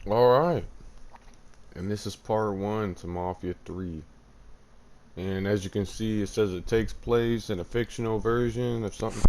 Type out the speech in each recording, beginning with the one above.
Alright, and this is part one to Mafia 3. And as you can see, it says it takes place in a fictional version of something.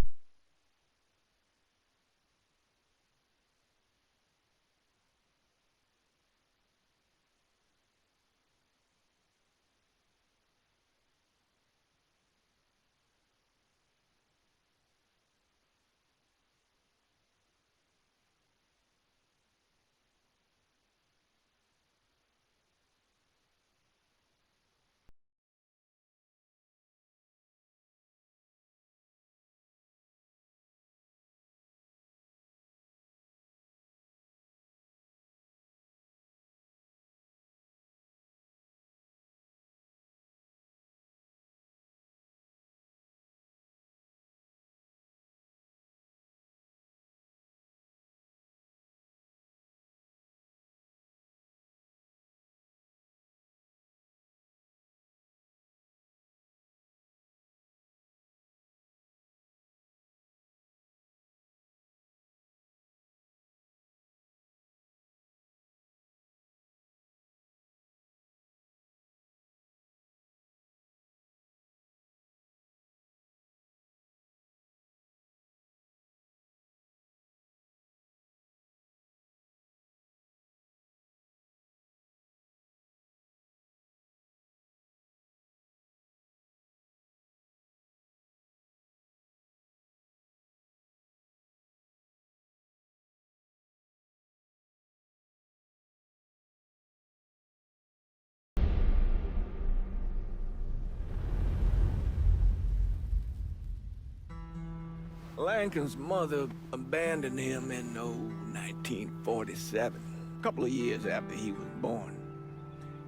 Lankin's mother abandoned him in, 1947, a couple of years after he was born.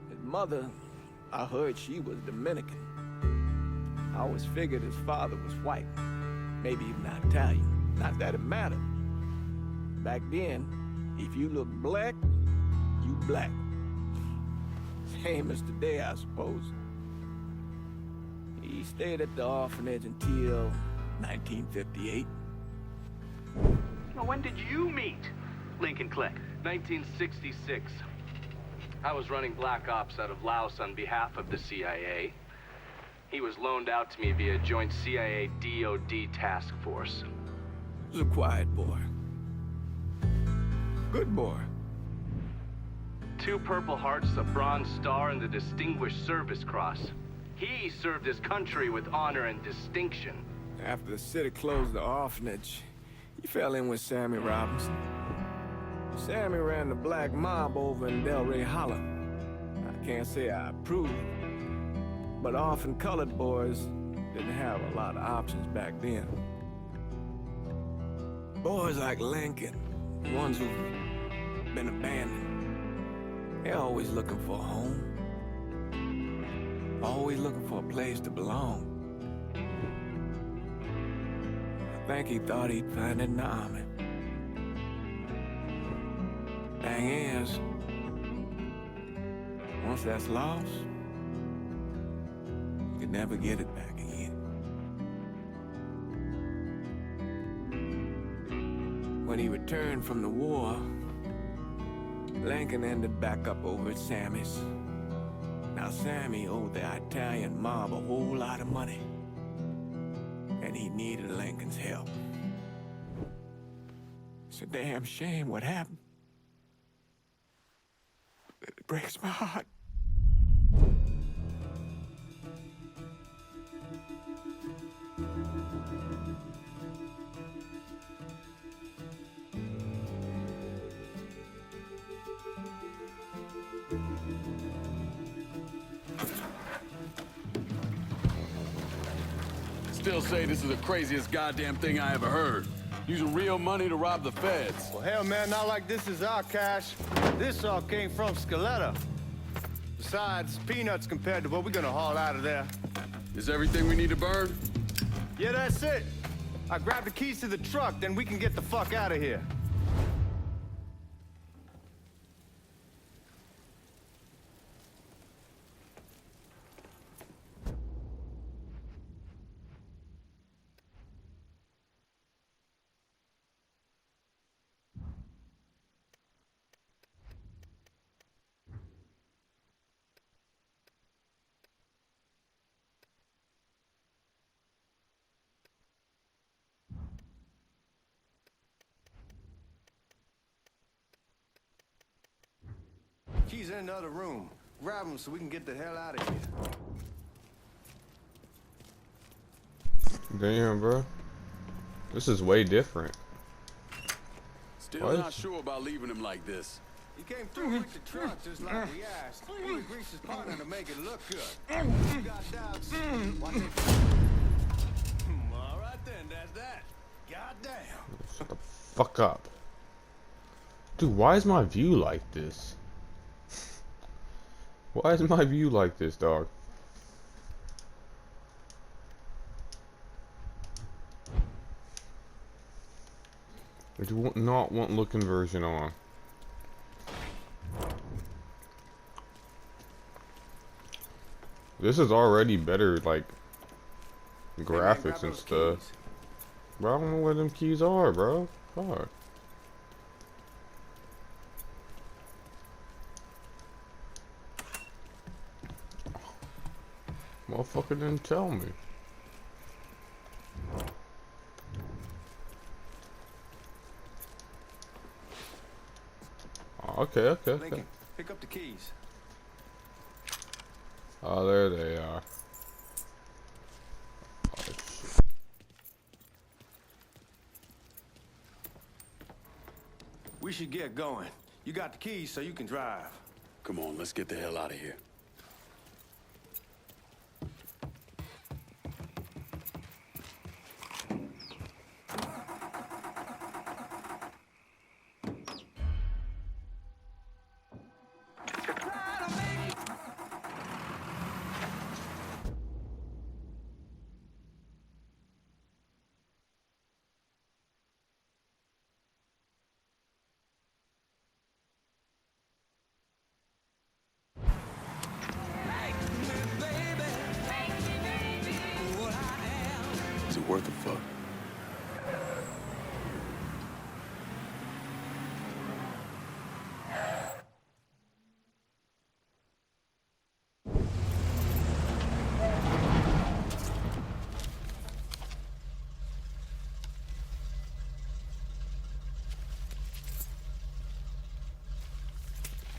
His mother, I heard she was Dominican. I always figured his father was white, maybe even Italian. Not that it mattered. Back then, if you look black, you black. Same as today, I suppose. He stayed at the orphanage until 1958. Now, when did you meet Lincoln Click? 1966. I was running Black Ops out of Laos on behalf of the CIA. He was loaned out to me via joint CIA-DOD task force. He was a quiet boy. Good boy. 2 Purple Hearts, a Bronze Star, and the Distinguished Service Cross. He served his country with honor and distinction. After the city closed the orphanage, he fell in with Sammy Robinson. Sammy ran the black mob over in Delray Hollow. I can't say I approve, but orphan colored boys didn't have a lot of options back then. Boys like Lincoln, the ones who've been abandoned, they're always looking for a home. Always looking for a place to belong. I think he thought he'd find it in the army. Thing is, once that's lost, you can never get it back again. When he returned from the war, Lincoln ended back up over at Sammy's. Now Sammy owed the Italian mob a whole lot of money, and he needed Lincoln's help. It's a damn shame what happened. It breaks my heart. Still say this is the craziest goddamn thing I ever heard. Using real money to rob the feds. Well, hell, man, not like this is our cash. This all came from Scaletta. Besides, peanuts compared to what we're gonna haul out of there. Is everything we need to burn? Yeah, that's it. I grab the keys to the truck, then we can get the fuck out of here. Keys in the other room. Grab them so we can get the hell out of here. Damn, bro. This is way different. Still What? not sure about leaving him like this. He came through with the truck just like we asked. He would grease his partner to make it look good. You got doubts? Watch it. All right then, that's that. Goddamn. Shut the fuck up. Dude, why is my view like this? Why is my view like this, dog? I do not want look conversion on. This is already better, like, graphics and stuff. Bro, I don't know where them keys are, bro. Fuck. Motherfucker didn't tell me. Oh, okay. Lincoln, pick up the keys. Oh, there they are. Oh, shit. We should get going. You got the keys so you can drive. Come on, let's get the hell out of here. Is it worth a fuck?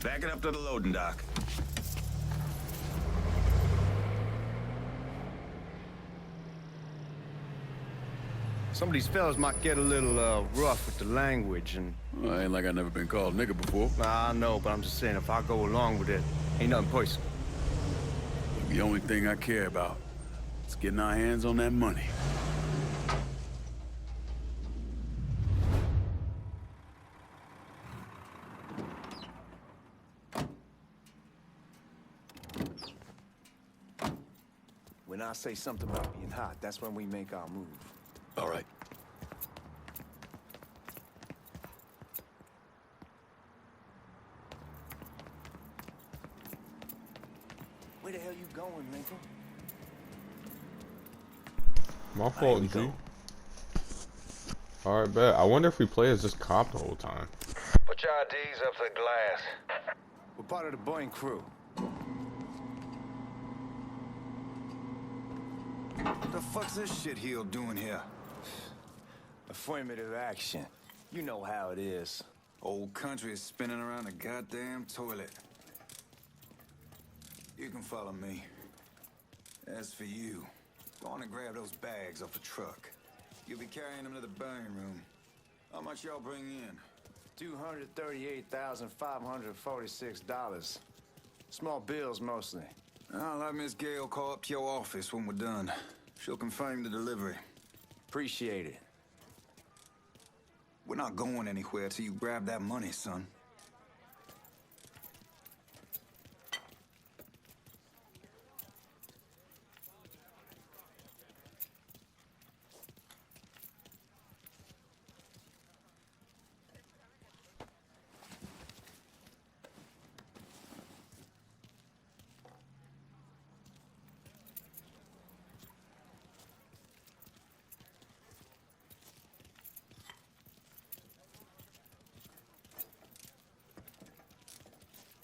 Back it up to the loading dock. Some of these fellas might get a little rough with the language, and Well, ain't like I never been called nigga before. I know, but I'm just saying if I go along with it, ain't nothing personal. The only thing I care about is getting our hands on that money. When I say something about being hot, that's when we make our move. All right. Where the hell you going, Lincoln? My fault, G. Alright, bet. I wonder if we play as this cop the whole time. Put your IDs up to the glass. We're part of the Boeing crew. What the fuck's this shitheel doing here? Affirmative action. You know how it is. Old country is spinning around a goddamn toilet. You can follow me. As for you, go on and grab those bags off the truck. You'll be carrying them to the burning room. How much y'all bring in? $238,546. Small bills mostly. I'll let Miss Gale call up to your office when we're done. She'll confirm the delivery. Appreciate it. We're not going anywhere till you grab that money, son.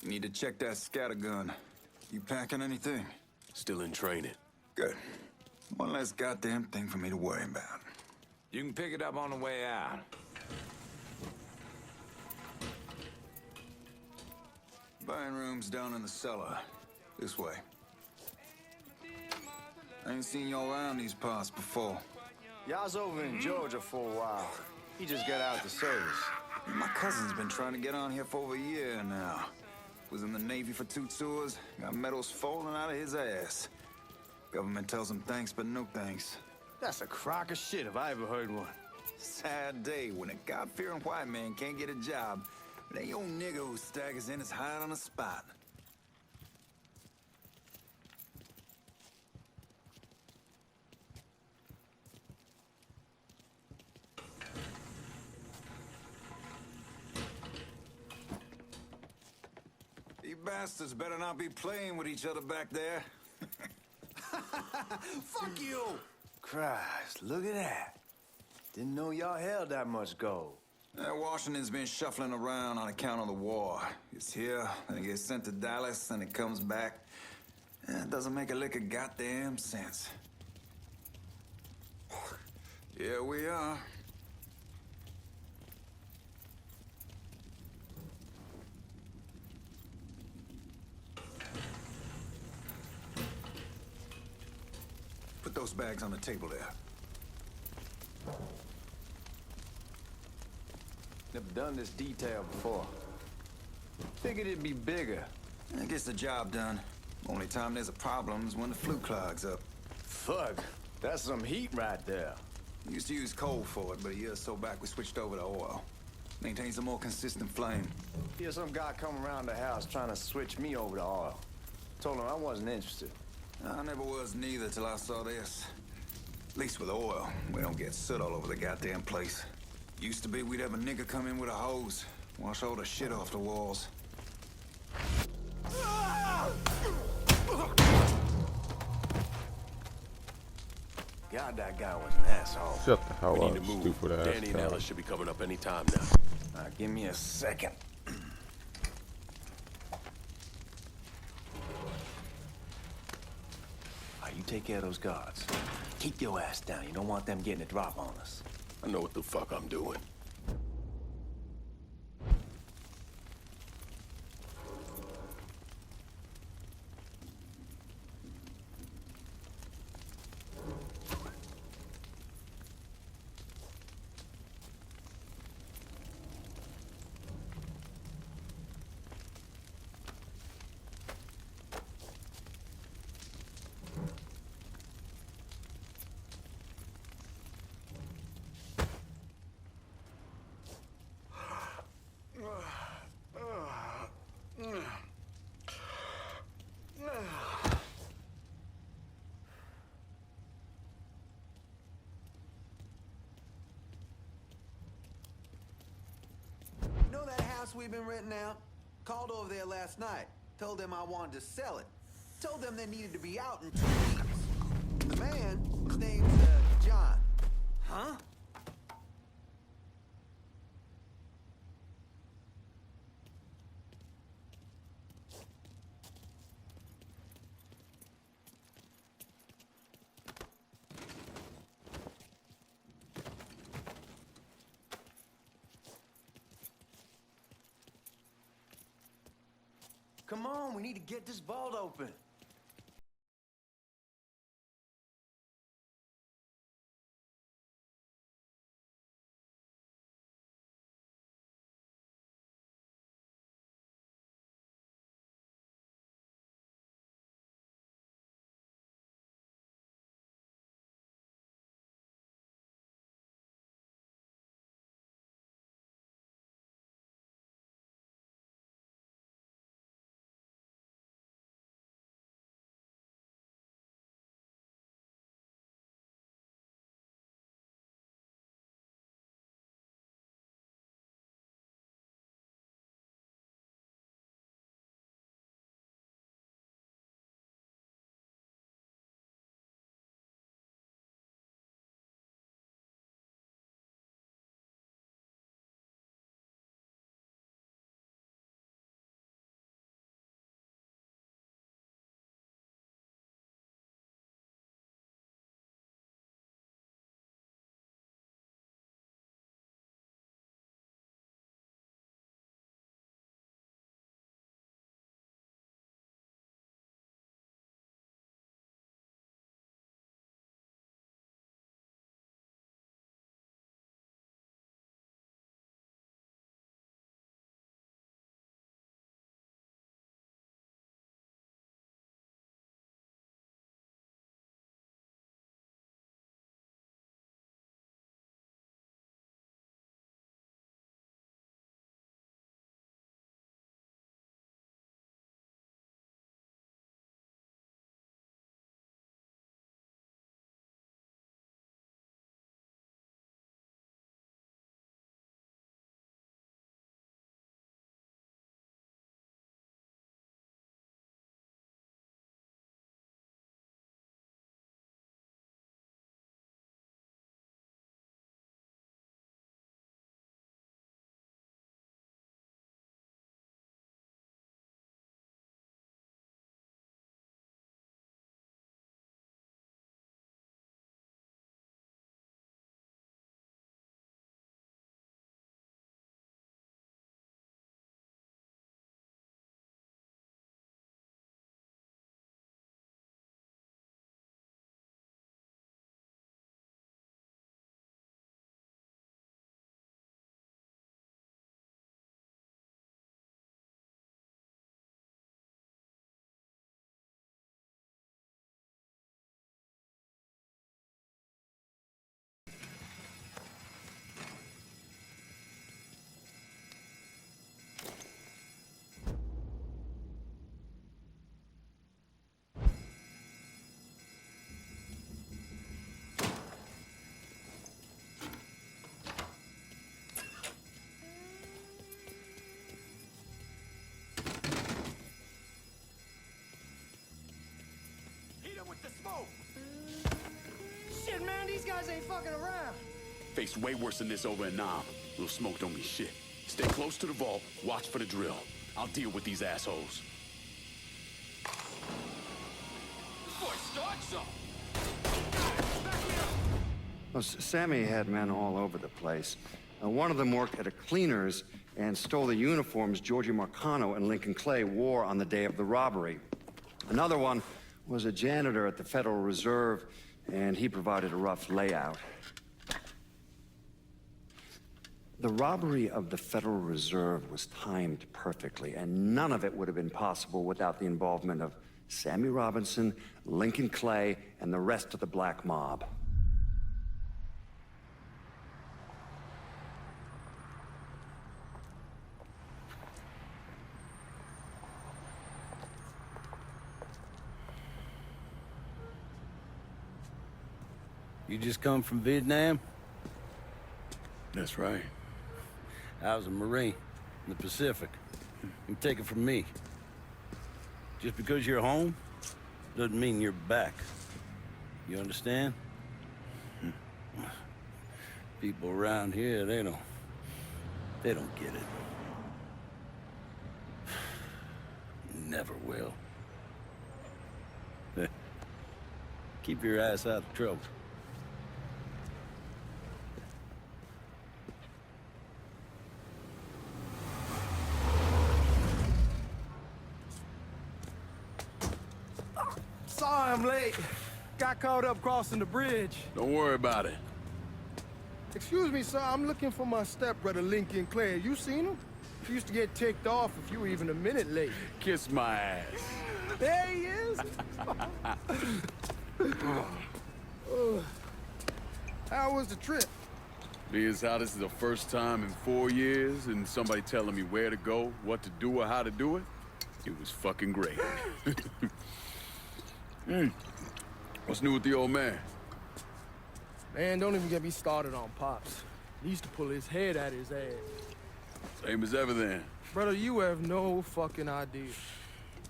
You need to check that scattergun. You packing anything? Still in training. Good. One less goddamn thing for me to worry about. You can pick it up on the way out. Burn room's down in the cellar. This way. I ain't seen y'all around these parts before. Y'all's over in Georgia for a while. He just got out the service. My cousin's been trying to get on here for over a year now. Was in the Navy for 2 tours, got medals falling out of his ass. Government tells him thanks, but no thanks. That's a crock of shit if I ever heard one. Sad day when a God-fearing white man can't get a job. But ain't old nigga who staggers in is hired on the spot. You bastards better not be playing with each other back there. Fuck you! Christ, look at that. Didn't know y'all held that much gold. Washington's been shuffling around on account of the war. It's here, then it gets sent to Dallas, and it comes back. It doesn't make a lick of goddamn sense. Here we are. Put those bags on the table there. Never done this detail before. Figured it'd be bigger. It gets the job done. Only time there's a problem is when the flue clogs up. Fuck, that's some heat right there. Used to use coal for it, but a year or so back we switched over to oil. Maintains a more consistent flame. Here's some guy come around the house trying to switch me over to oil. Told him I wasn't interested. I never was neither till I saw this. At least with oil, we don't get soot all over the goddamn place. Used to be we'd have a nigga come in with a hose, wash all the shit off the walls. God, that guy was an asshole. Shut the hell We up, need to move. stupid ass Danny and cow. Ellis should be coming up any time now. Give me a second. You take care of those guards. Keep your ass down. You don't want them getting a drop on us. I know what the fuck I'm doing. Know that house we've been renting out? Called over there last night. Told them I wanted to sell it. Told them they needed to be out in 2 weeks. The man, his name's, John. Huh? Come on, we need to get this vault open. guys ain't fucking around. Faced way worse than this over in Nam. Little smoke don't mean shit. Stay close to the vault, watch for the drill. I'll deal with these assholes. This boy starts something. Well, Sammy had men all over the place. One of them worked at a cleaner's and stole the uniforms Georgie Marcano and Lincoln Clay wore on the day of the robbery. Another one was a janitor at the Federal Reserve, and he provided a rough layout. The robbery of the Federal Reserve was timed perfectly, and none of it would have been possible without the involvement of Sammy Robinson, Lincoln Clay, and the rest of the black mob. You just come from Vietnam? That's right. I was a Marine in the Pacific. You take it from me. Just because you're home doesn't mean you're back. You understand? People around here, they don't get it. Never will. Keep your ass out of trouble. Sorry I'm late. Got caught up crossing the bridge. Don't worry about it. Excuse me, sir. I'm looking for my stepbrother, Lincoln Clay. You seen him? He used to get ticked off if you were even a minute late. Kiss my ass. There he is. How was the trip? Being as how this is the first time in 4 years and somebody telling me where to go, what to do, or how to do it, it was fucking great. What's new with the old man? Man, don't even get me started on Pops. He used to pull his head out his ass. Same as ever then. Brother, you have no fucking idea.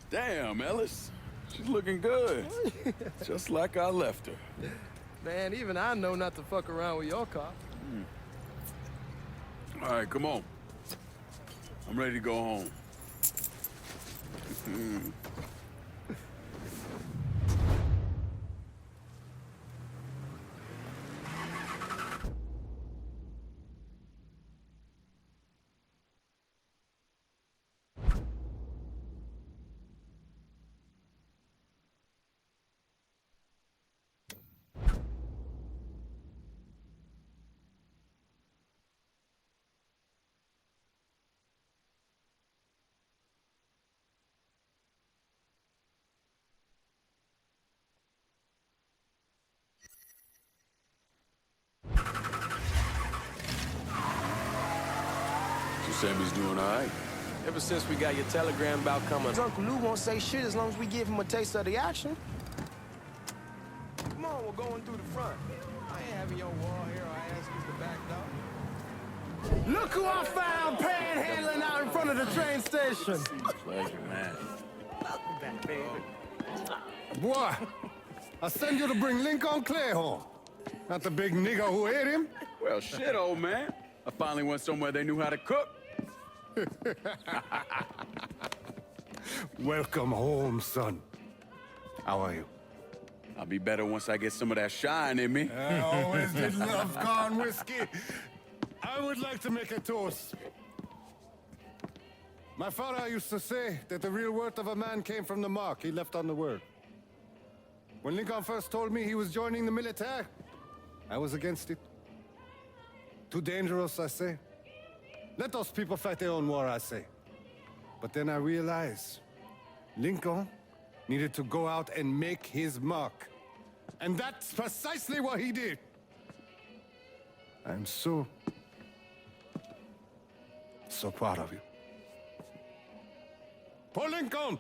Damn, Ellis. She's looking good. Just like I left her. Man, even I know not to fuck around with your car. All right, come on. I'm ready to go home. Sammy's doing all right. Ever since we got your telegram about coming, Uncle Lou won't say shit as long as we give him a taste of the action. Come on, we're going through the front. I ain't having your wall here. I ask you to back up. Look who I found panhandling out in front of the train station. Pleasure, man. Back, baby. Boy, I send you to bring Lincoln Clay home. Not the big nigga who ate him. Well, shit, old man. I finally went somewhere they knew how to cook. Welcome home, son. How are you? I'll be better once I get some of that shine in me. I always did love corn whiskey. I would like to make a toast. My father used to say that the real worth of a man came from the mark he left on the world. When Lincoln first told me he was joining the military, I was against it. Too dangerous, I say. Let those people fight their own war, I say. But then I realized Lincoln needed to go out and make his mark. And that's precisely what he did. I'm so proud of you. Paul Lincoln!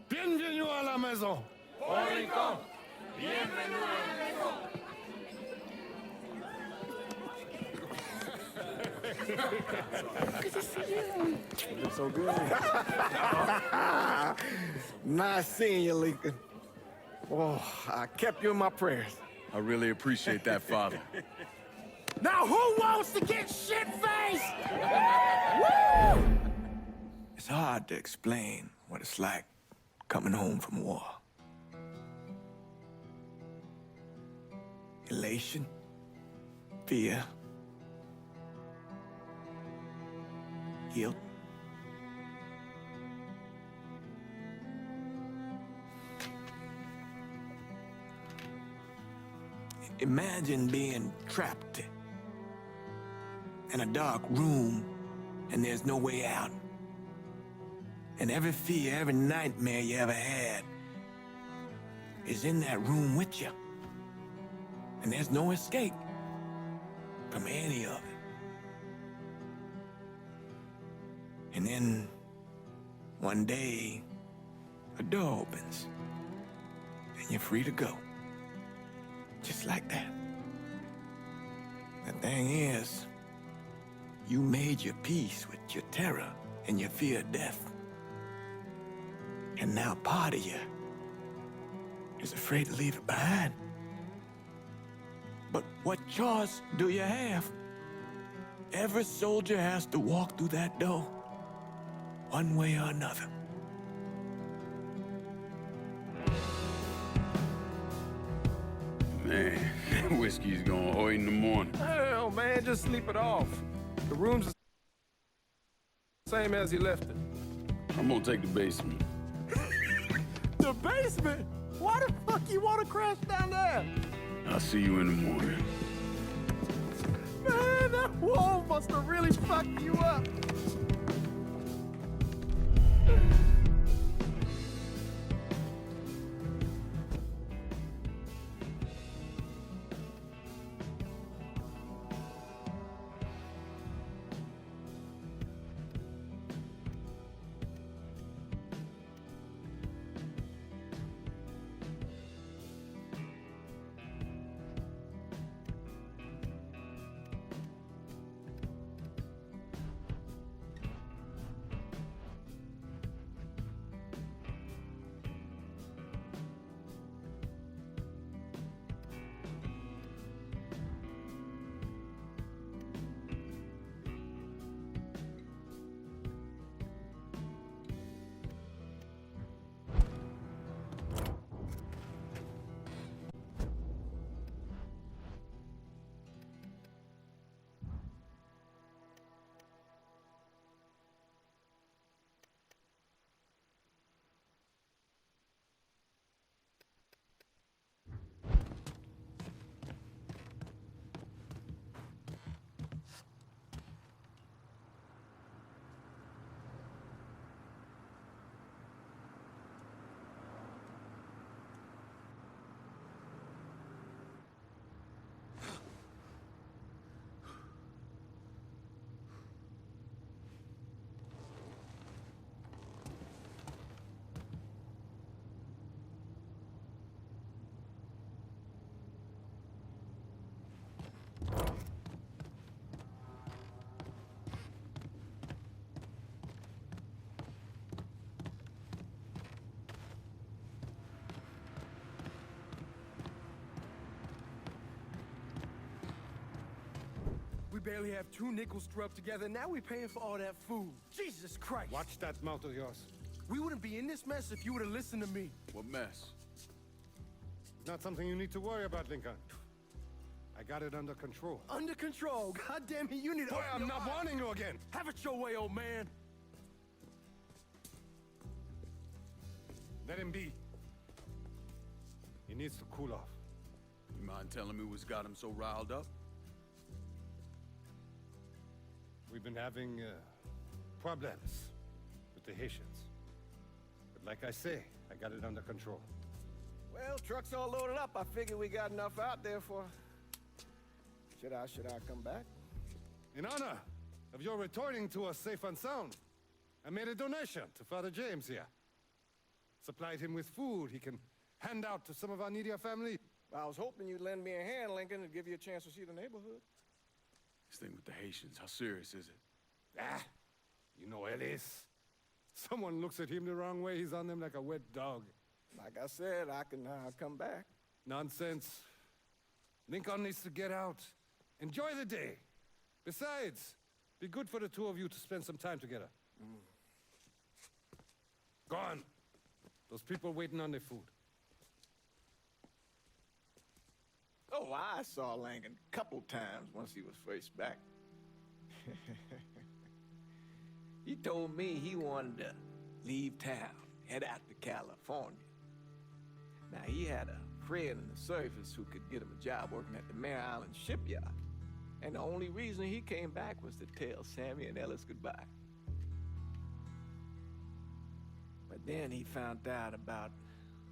Bienvenue à la maison! Paul Lincoln, bienvenue à la maison. Good to see you. You look so good. Nice seeing you, Lincoln. Oh, I kept you in my prayers. I really appreciate that, Father. Now who wants to get shit-faced? It's hard to explain what it's like coming home from war. Elation, fear, guilt. Imagine being trapped in a dark room and there's no way out. And every fear, every nightmare you ever had is in that room with you. And there's no escape from any of it. And then one day, a door opens and you're free to go. Just like that. The thing is, you made your peace with your terror and your fear of death. And now part of you is afraid to leave it behind. But what choice do you have? Every soldier has to walk through that door, one way or another. Man, whiskey's going hoy in the morning. Hell, man, just sleep it off. The room's the same as he left it. I'm gonna take the basement. The basement? Why the fuck you want to crash down there? I'll see you in the morning. Man, that wall must have really fucked you up. We barely have 2 nickels to rub together. Now we're paying for all that food. Jesus Christ. Watch that mouth of yours. We wouldn't be in this mess if you would have listened to me. What mess? It's not something you need to worry about, Lincoln. I got it under control. Under control. God damn it, you need to... Boy, I'm not warning you again. Have it your way, old man. Let him be. He needs to cool off. You mind telling me what's got him so riled up? We've been having problems with the Haitians. But like I say, I got it under control. Well, truck's all loaded up. I figure we got enough out there for... Should I come back? In honor of your returning to us safe and sound, I made a donation to Father James here. Supplied him with food he can hand out to some of our needier family. I was hoping you'd lend me a hand, Lincoln, and give you a chance to see the neighborhood. This thing with the Haitians, how serious is it? Ah, you know Ellis. Someone looks at him the wrong way, he's on them like a wet dog. Like I said, I can come back. Nonsense. Lincoln needs to get out. Enjoy the day. Besides, be good for the two of you to spend some time together. Go on. Those people waiting on their food. Oh, I saw Langan a couple times once he was first back. He told me he wanted to leave town, head out to California. Now, he had a friend in the service who could get him a job working at the Mare Island shipyard. And the only reason he came back was to tell Sammy and Ellis goodbye. But then he found out about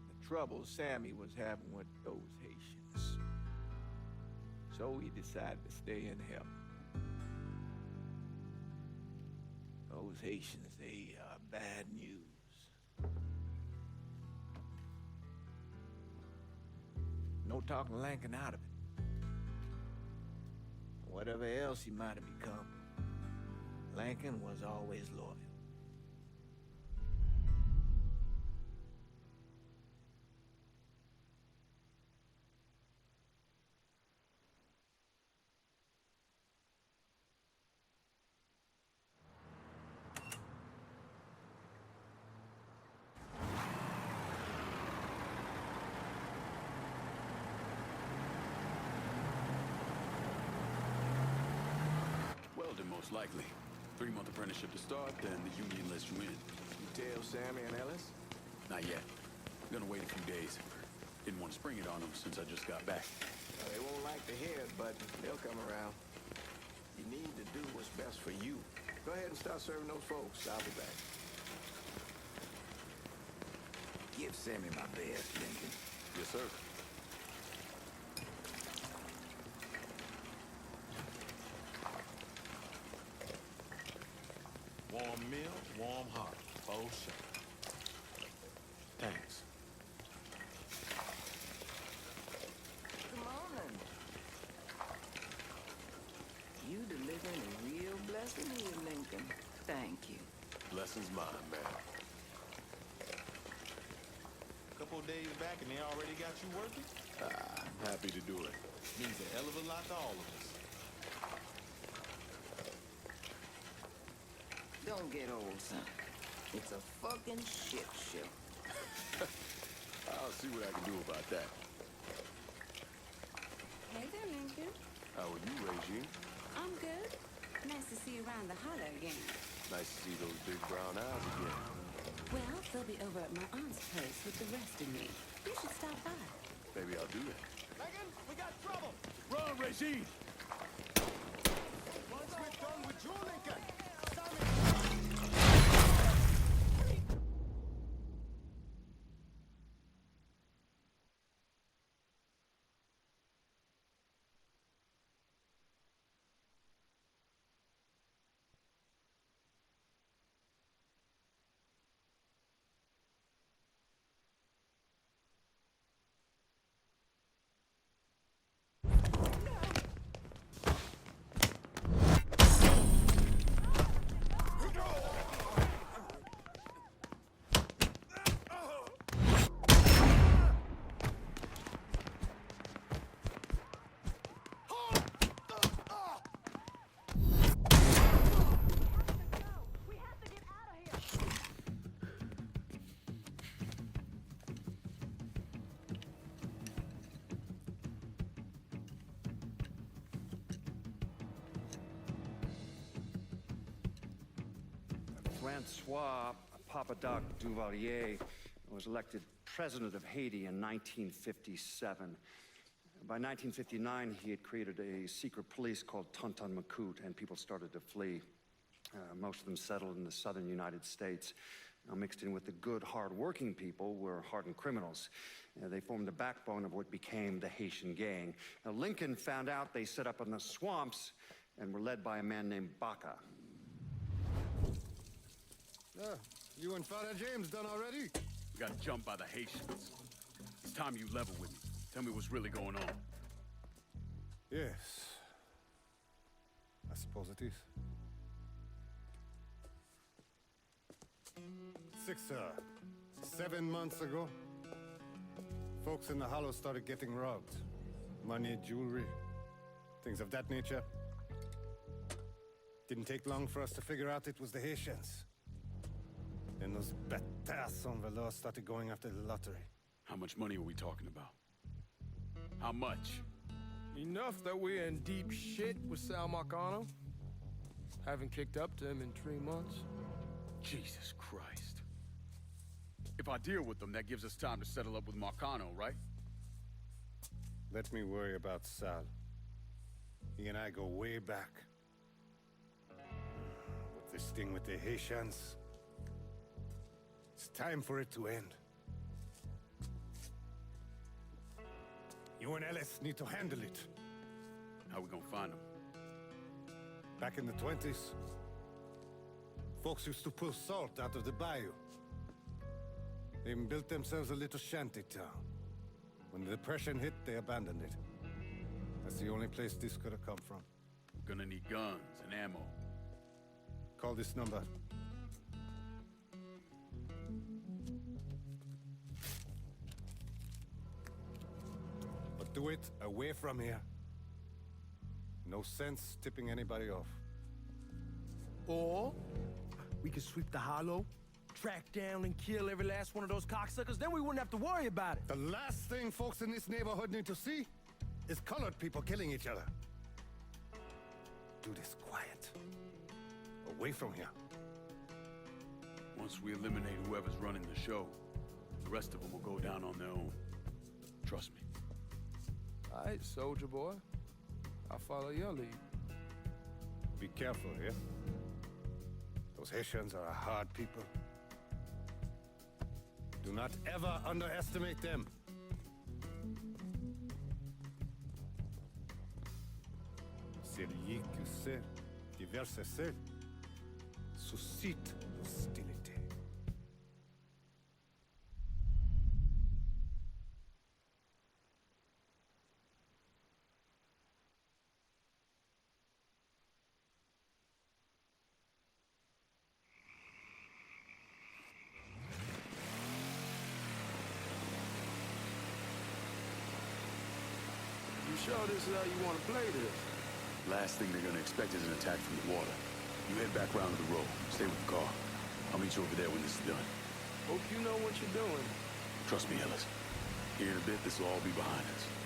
the trouble Sammy was having with those Haitians. So he decided to stay and help. Those Haitians, they are bad news. No talking Langan out of it. Whatever else he might have become, Langan was always loyal. Welding, most likely. 3-month apprenticeship to start, then the union lets you in. You tell Sammy and Ellis? Not yet. Gonna wait a few days. Didn't want to spring it on them since I just got back. They won't like to hear it, but they'll come around. You need to do what's best for you. Go ahead and start serving those folks. I'll be back. Give Sammy my best, Lincoln. Yes, sir. Warm meal, warm heart. For sure. Thanks. Come on. You delivering a real blessing here, Lincoln. Thank you. Blessings mine, man. A couple of days back and they already got you working? Happy to do it. Means a hell of a lot to all of us. Don't get old, son. It's a fucking shit show. I'll see what I can do about that. Hey there, Lincoln. How are you, Regine? I'm good. Nice to see you around the holler again. Nice to see those big brown eyes again. Well, they'll be over at my aunt's place with the rest of me. You should stop by. Maybe I'll do that. Megan, we got trouble. Run, Regine! Once we're done with you, Lincoln, Francois Papadoc Duvalier was elected president of Haiti in 1957. By 1959, he had created a secret police called Tonton Macoute, and people started to flee. Most of them settled in the southern United States. Now, mixed in with the good, hard-working people were hardened criminals. They formed the backbone of what became the Haitian gang. Now, Lincoln found out they set up in the swamps and were led by a man named Baca. You and Father James done already? We got jumped by the Haitians. It's time you level with me. Tell me what's really going on. Yes. I suppose it is. 7 months ago, folks in the Hollow started getting robbed. Money, jewelry, things of that nature. Didn't take long for us to figure out it was the Haitians. Then those bâtards on Velour started going after the lottery. How much money are we talking about? How much? Enough that we're in deep shit with Sal Marcano. Haven't kicked up to him in 3 months. Jesus Christ. If I deal with them, that gives us time to settle up with Marcano, right? Let me worry about Sal. He and I go way back. But this thing with the Haitians... it's time for it to end. You and Ellis need to handle it. How we gonna find them? Back in the 20s, folks used to pull salt out of the bayou. They even built themselves a little shanty town. When the Depression hit, they abandoned it. That's the only place this could have come from. We're gonna need guns and ammo. Call this number. But do it away from here. No sense tipping anybody off. Or we could sweep the hollow, track down and kill every last one of those cocksuckers, then we wouldn't have to worry about it. The last thing folks in this neighborhood need to see is colored people killing each other. Do this quiet. Away from here. Once we eliminate whoever's running the show, the rest of them will go down on their own. Trust me. All right, soldier boy. I'll follow your lead. Be careful here. Those Haitians are a hard people. Do not ever underestimate them. Celui qui sait diverser seul suscite hostilité. You sure this is how you want to play this? Last thing they're gonna expect is an attack from the water. You head back round to the road. Stay with the car. I'll meet you over there when this is done. Hope you know what you're doing. Trust me, Ellis. Here in a bit, this will all be behind us.